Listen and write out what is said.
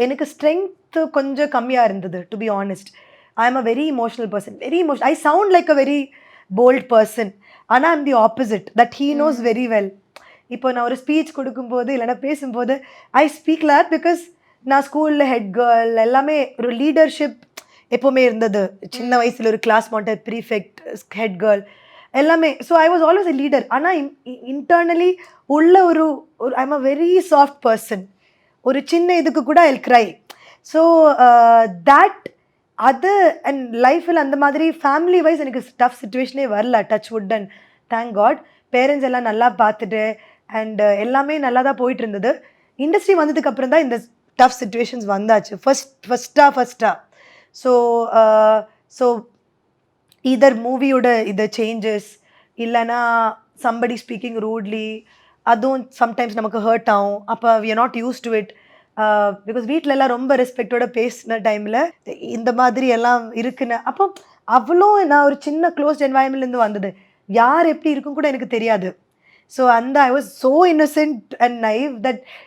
எனக்கு ஸ்ட்ரென்த் கொஞ்சம் கம்மியா இருந்தது to be honest. I am a very emotional person. Very emotional. I sound like a very bold person. ஆனா I am the opposite. That he knows hmm. Very well. இப்போ நான் ஒரு speech குடுக்கும்போது, இல்லன்னா பேசும்போது, ஐ ஸ்பீக் லாட் பிகாஸ் நான் ஸ்கூல்ல head girl எல்லாமே ஒரு லீடர்ஷிப் எப்பவுமே இருந்தது. சின்ன ம். வயசுல ஒரு class monitor, prefect, head girl எல்லாமே. So I was always a leader. ஆனா இன்டர்னலி உள்ள ஒரு ஒரு I am a very soft person. ஒரு சின்ன இதுக்கு கூட I will cry. So that அது அண்ட் லைஃப்பில் அந்த மாதிரி ஃபேமிலி வைஸ் எனக்கு டஃப் சுச்சுவேஷனே வரல. Touch wood and thank God. Parents எல்லாம் நல்லா பார்த்துட்டு அண்ட் எல்லாமே நல்லா தான் போயிட்டு இருந்தது. இண்டஸ்ட்ரி வந்ததுக்கு அப்புறம் தான் இந்த டஃப் சுச்சுவேஷன்ஸ் வந்தாச்சு. ஃபர்ஸ்டா. ஸோ ஸோ ஈதர் மூவியோட இது சேஞ்சஸ் இல்லைன்னா சம்படி ஸ்பீக்கிங் ரூட்லி அதுவும் சம்டைம்ஸ் நமக்கு ஹர்ட் ஆகும். அப்போ we are not use to it. Because வீட்டில எல்லாம் ரொம்ப ரெஸ்பெக்டோட பேசின டைமில் இந்த மாதிரி எல்லாம் இருக்குன்னு அப்போ அவ்வளோ நான் ஒரு சின்ன க்ளோஸ்ட் என்வாயன்மெண்ட்லேருந்து வந்தது. யார் எப்படி இருக்கும் கூட எனக்கு தெரியாது. ஸோ அந்த I was so Innocent and naive that